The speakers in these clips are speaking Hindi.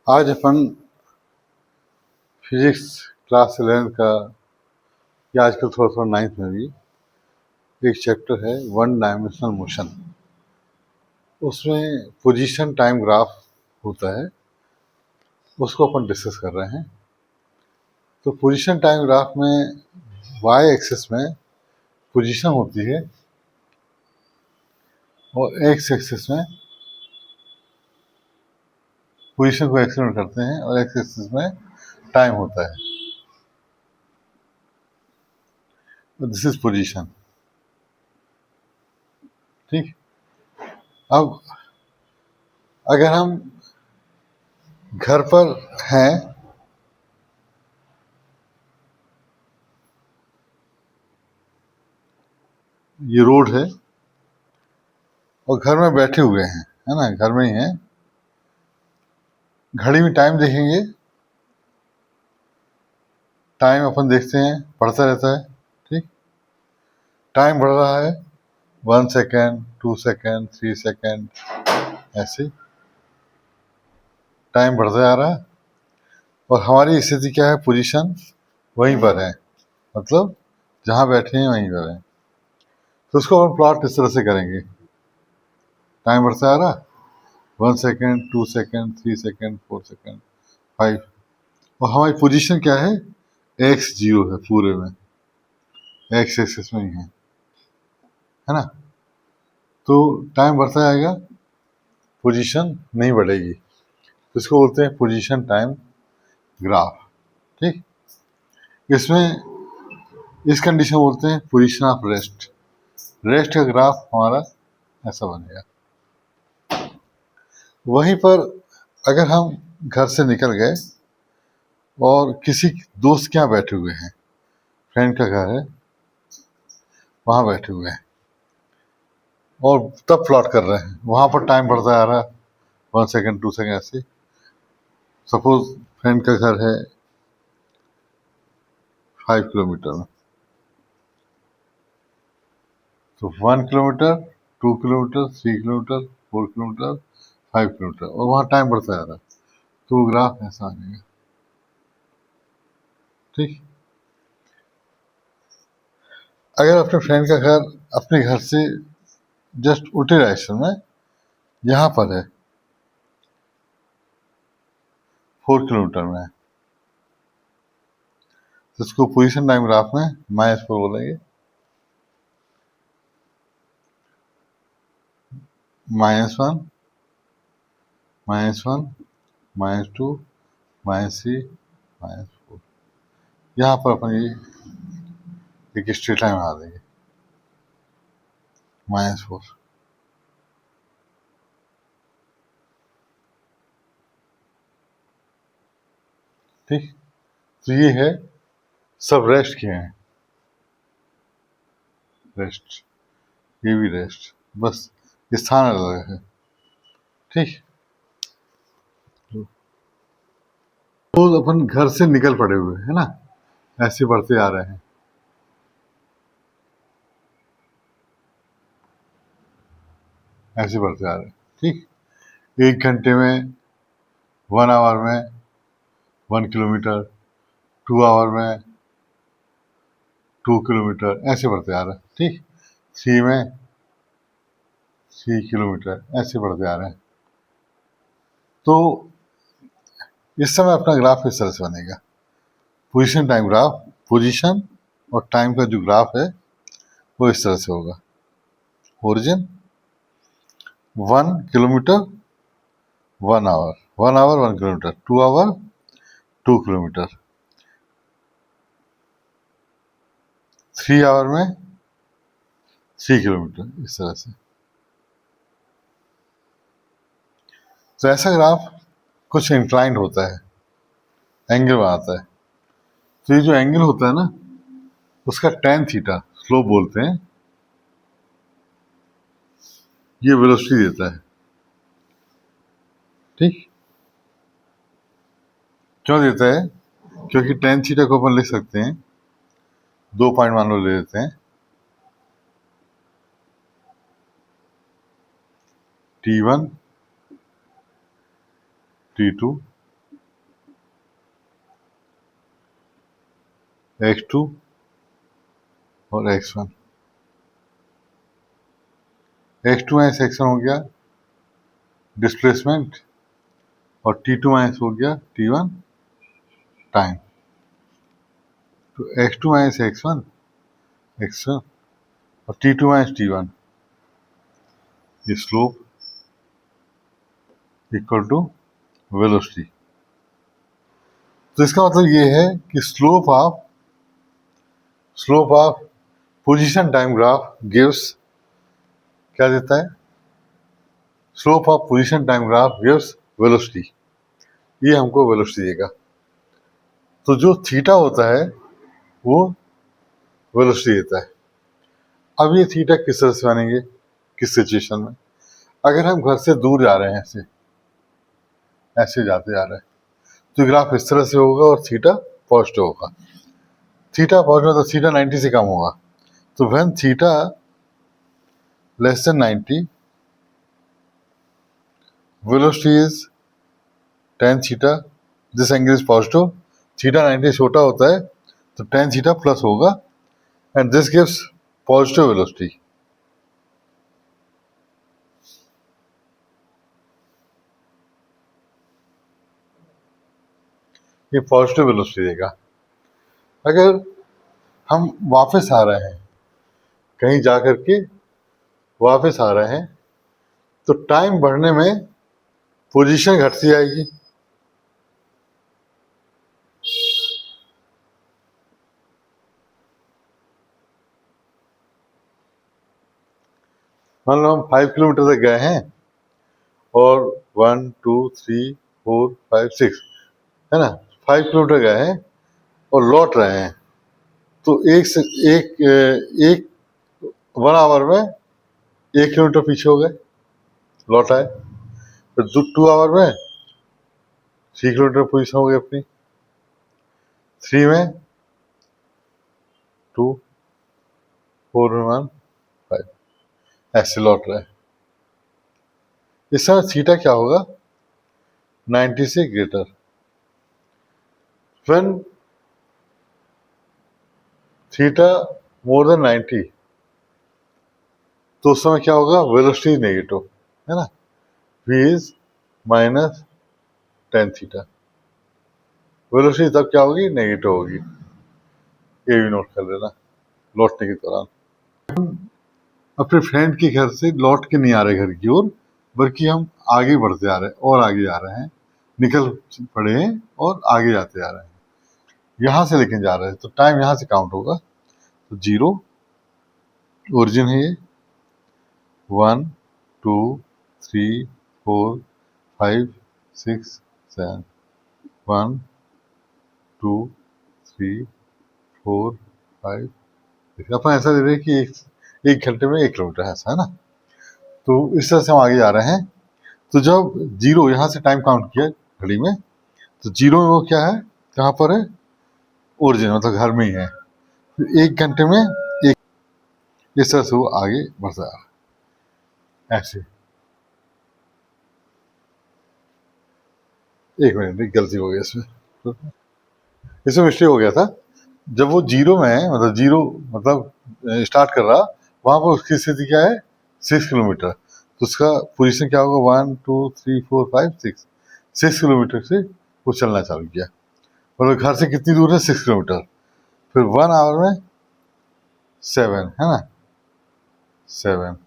आज अपन फिजिक्स क्लास 11 का या आजकल थोड़ा थोड़ा 9th में भी एक चैप्टर है वन डायमेंशनल मोशन। उसमें पोजीशन टाइम ग्राफ होता है, उसको अपन डिस्कस कर रहे हैं। तो पोजीशन टाइम ग्राफ में वाई एक्सिस में पोजीशन होती है और एक्स एक्सिस में पोजीशन को एक्सपेरिमेंट करते हैं और एक्स एक्सिस में टाइम होता है। This is position. ठीक। अब अगर हम घर पर हैं, ये रोड है और घर में बैठे हुए हैं, है ना, घर में ही हैं, घड़ी में टाइम देखेंगे, टाइम अपन देखते हैं बढ़ता रहता है। ठीक। टाइम बढ़ रहा है 1 सेकेंड, 2 सेकेंड, 3 सेकेंड, ऐसे टाइम बढ़ता जा रहा है और हमारी स्थिति क्या है, पोजीशन वहीं पर है, मतलब जहां बैठे हैं वहीं पर है। तो उसको हम प्लॉट इस तरह से करेंगे, टाइम बढ़ता जा रहा, 1 सेकेंड, 2 सेकेंड, 3 सेकेंड, 4 सेकेंड, 5, और हमारी पोजीशन क्या है, x0 है, पूरे में एक्स एक्सिस में ही है ना। तो टाइम बढ़ता जाएगा, पोजीशन नहीं बढ़ेगी, तो इसको बोलते हैं पोजीशन टाइम ग्राफ। ठीक। इसमें इस कंडीशन बोलते हैं पोजीशन ऑफ रेस्ट। रेस्ट का ग्राफ हमारा ऐसा बनेगा। वहीं पर अगर हम घर से निकल गए और किसी दोस्त के यहाँ बैठे हुए हैं, फ्रेंड का घर है, वहां बैठे हुए हैं और तब प्लॉट कर रहे हैं, वहां पर टाइम बढ़ता जा रहा है 1 सेकेंड, 2 सेकेंड, ऐसे। सपोज फ्रेंड का घर है 5 किलोमीटर में, तो 1 kilometre, 2 kilometre, 3 kilometre, 4 kilometre, 5 kilometre, और वहाँ टाइम बढ़ता जा रहा है, तो ग्राफ ऐसा आ जाएगा। ठीक। अगर अपने फ्रेंड का घर अपने घर से जस्ट उल्टे डायरेक्शन में यहाँ पर है, 4 किलोमीटर में है, तो इसको पोजीशन टाइम ग्राफ में -4 बोलेंगे। -1, -1, -2, -3, -4, यहाँ पर अपन ये एक स्ट्रेट लाइन बना देंगे, -4। ठीक। तो ये है, सब रेस्ट किए हैं, रेस्ट, ये भी रेस्ट, बस स्थान अलग है। ठीक। तो अपन घर से निकल पड़े हुए है ना, ऐसे बढ़ते आ रहे हैं, ऐसे बढ़ते आ रहे हैं। ठीक। 1 घंटे में, 1 आवर में 1 किलोमीटर, 2 आवर में 2 किलोमीटर, ऐसे बढ़ते आ रहे हैं। ठीक। 3 में 3 किलोमीटर, ऐसे बढ़ते आ रहे हैं। तो इस समय अपना ग्राफ इस तरह से बनेगा, पोजीशन टाइम ग्राफ, पोजीशन और टाइम का जो ग्राफ है वो इस तरह से होगा। Origin 1 kilometre 1 hour, 1 hour 1 kilometre, 2 hour 2 kilometre, 3 hour में 3 किलोमीटर, इस तरह से। तो ऐसा ग्राफ कुछ इंक्लाइंड होता है, एंगल बनाता है। तो ये जो एंगल होता है ना, उसका tan थीटा स्लोप बोलते हैं, ये वेलोसिटी देता है। ठीक। क्यों देता है, क्योंकि tan थीटा को अपन लिख सकते हैं, 2 पॉइंट मान लो ले लेते हैं, T1, T2, x2 और x1, x2 माइनस x1 हो गया डिस्प्लेसमेंट और t2 माइनस हो गया t1 टाइम। तो x2 माइनस x1 x1 और t2 माइनस t1 ये स्लोप इक्वल टू वेलोसिटी। तो इसका मतलब ये है कि slope of position time graph gives, क्या देता है, slope of position time graph gives velocity. ये हमको वेलोसिटी देगा। तो जो थीटा होता है वो वेलोसिटी देता है। अब ये थीटा किस तरह से बनेंगे, किस सिचुएशन में, अगर हम घर से दूर जा रहे हैं, ऐसे ऐसे जाते जा रहे हैं, तो ग्राफ इस तरह से होगा और थीटा पॉजिटिव होगा। थीटा पॉजिटिव तो थीटा 90 से कम होगा। तो when theta less than 90 velocity is tan theta, this angle is positive. Theta 90 छोटा होता है तो tan थीटा प्लस होगा and this gives positive velocity. ये पॉजिटिव वेलोसिटी देगा। अगर हम वापस आ रहे हैं, कहीं जा करके वापस आ रहे हैं, तो टाइम बढ़ने में पोजीशन घटती जाएगी। मान लो हम 5 किलोमीटर तक गए हैं और 1 2 3 4 5 6 है ना, 5 किलोमीटर गए हैं और लौट रहे हैं, तो एक से एक 1 आवर में 1 किलोमीटर पीछे हो गए, लौट आए। फिर 2 आवर में 3 किलोमीटर पोजीशन हो गई अपनी, 3 में 2, 4 में 1, 5, ऐसे लौट रहे हैं। इस समय थीटा क्या होगा, 90 से greater. When theta more than 90 तो उस समय क्या होगा, वेलोसिटी नेगेटिव, है ना, v is minus tan theta. Velocity तब क्या होगी, नेगेटिव होगी। ये भी नोट कर लेना लौटने के दौरान। अपने फ्रेंड के घर से लौट के नहीं आ रहे घर की ओर, बल्कि हम आगे बढ़ते आ रहे हैं और आगे जा रहे हैं, निकल पड़े हैं और आगे जाते जा रहे हैं, यहाँ से लेकिन जा रहे हैं, तो टाइम यहाँ से काउंट होगा। तो 0 ओरिजिन है ये, 1 2 3 4 5 6 7, 1 2 3 4 5 6। अपन ऐसा दे रहे हैं कि एक घंटे में 1 किलोमीटर है, ऐसा है ना। तो इस तरह से हम आगे जा रहे हैं। तो जब 0 यहाँ से टाइम काउंट किया घड़ी में, तो 0 में वो क्या है, कहाँ पर है, ओरिजिन, मतलब घर में ही है। फिर 1 घंटे में एक, इस तरह से वो आगे बढ़ता जा रहा है ऐसे। एक मिनट, एक गलती हो गई इसमें, इसमें मिस्टेक हो गया था। जब वो 0 में है, मतलब 0 मतलब स्टार्ट कर रहा, वहां पर उसकी स्थिति क्या है, 6 किलोमीटर। तो उसका पोजीशन क्या होगा, 1 2 3 4 5 6, 6 किलोमीटर से वो चलना चालू किया। मतलब घर से कितनी दूर है, 6 किलोमीटर। फिर 1 आवर में 7, है ना, 7,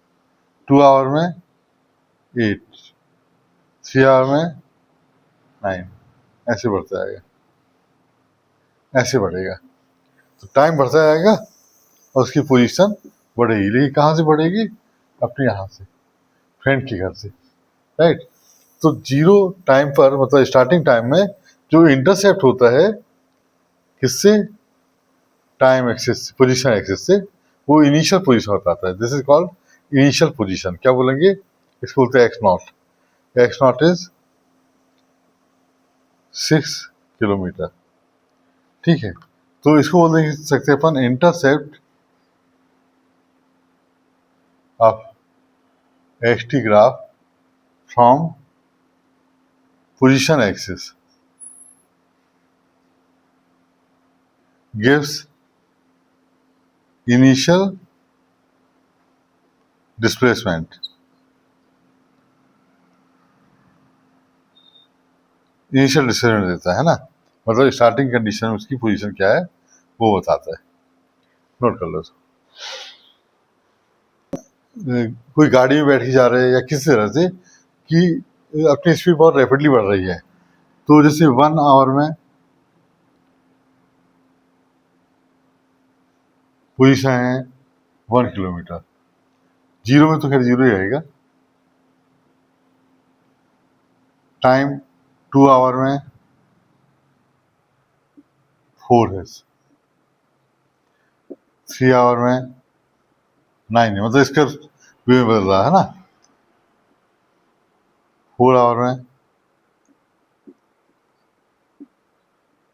2 आवर में 8, 3 आवर में 9, ऐसे बढ़ता जाएगा, ऐसे बढ़ेगा। तो टाइम बढ़ता जाएगा और उसकी पोजीशन बढ़ेगी, लेकिन कहाँ से बढ़ेगी, अपने यहाँ से, फ्रेंड के घर से, राइट। तो 0 टाइम पर, मतलब स्टार्टिंग टाइम में जो इंटरसेप्ट होता है किससे, टाइम एक्सिस, पोजीशन एक्सिस से, वो इनिशियल पोजीशन बताता है। This is called initial position. क्या बोलेंगे, इसको बोलते हैं x naught. X naught is 6 kilometre, ठीक है। तो इसको बोल सकते हैं अपन intercept of x t graph from position axis. gives initial displacement, initial displacement देता है ना, मतलब स्टार्टिंग कंडीशन में उसकी पोजीशन क्या है वो बताता है। नोट कर लो। कोई गाड़ी में बैठ के जा रहे हैं या किसी तरह से कि अपनी स्पीड बहुत रैपिडली बढ़ रही है, तो जैसे 1 आवर में पोजीशन है 1 किलोमीटर, जीरो में तो खैर जीरो ही रहेगा, टाइम 2 आवर में 4 है, 3 आवर में 9 है, मतलब इसका वे में बदल रहा है ना, 4 आवर में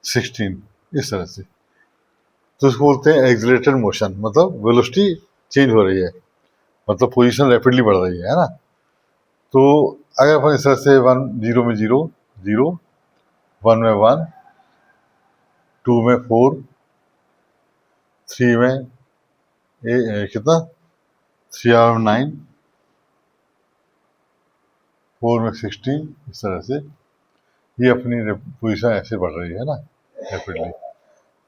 16, इस तरह से। तो इसको बोलते हैं एक्सिलरेटेड मोशन, मतलब वेलोसिटी चेंज हो रही है, मतलब पोजीशन रैपिडली बढ़ रही है ना। तो अगर अपन इस तरह से 1 0 में 0 0, 1 में 1, 2 में 4, 3 में कितना 3 आवर में 9, 4 में 16, इस तरह से ये अपनी पोजीशन ऐसे बढ़ रही है ना रैपिडली।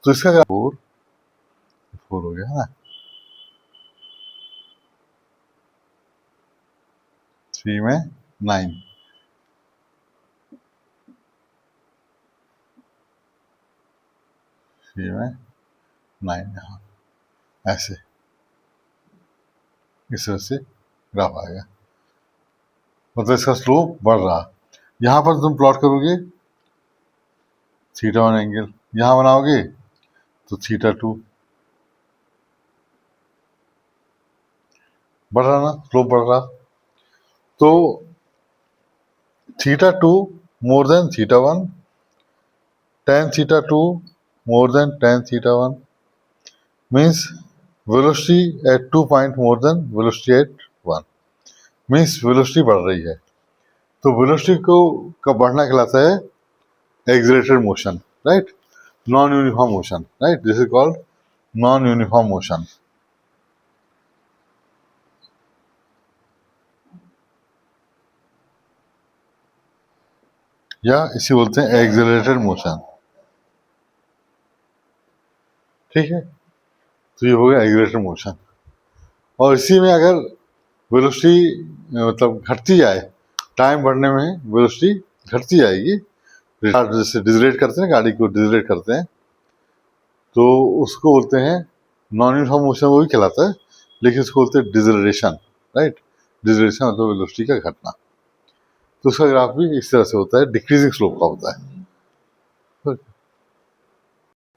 तो इसका क्या 4 हो गया है ना, 3 में 9, 3 में 9, यहाँ ऐसे इस तरह से ग्राफ आएगा, मतलब इसका स्लोप बढ़ रहा। यहाँ पर तुम प्लॉट करोगे थीटा 1 एंगल, यहाँ बनाओगे तो थीटा 2, बढ़ रहा ना, स्लोप बढ़ रहा। तो theta 2 more than theta 1, tan theta 2 more than tan theta 1 means velocity at 2 point more than velocity at 1, means velocity बढ़ रही है। तो velocity को का बढ़ना कहलाता है accelerated motion, right? Non uniform motion, right? This is called non uniform motion. या इसी बोलते हैं एक्सेलरेटेड मोशन, ठीक है। तो ये हो गया एक्सेलरेटेड मोशन। और इसी में अगर वेलोसिटी मतलब घटती जाए, टाइम बढ़ने में वेलोसिटी घटती जाएगी, जैसे डिसलेट करते हैं, गाड़ी को डिसलेट करते हैं, तो उसको बोलते हैं नॉन यूनिफॉर्म मोशन, वो भी कहलाता है, लेकिन उसको बोलते हैं डिसलरेशन, राइट। डिसलरेशन मतलब वेलोसिटी का घटना। तो उसका ग्राफ भी इस तरह से होता है, डिक्रीजिंग स्लोप का होता है।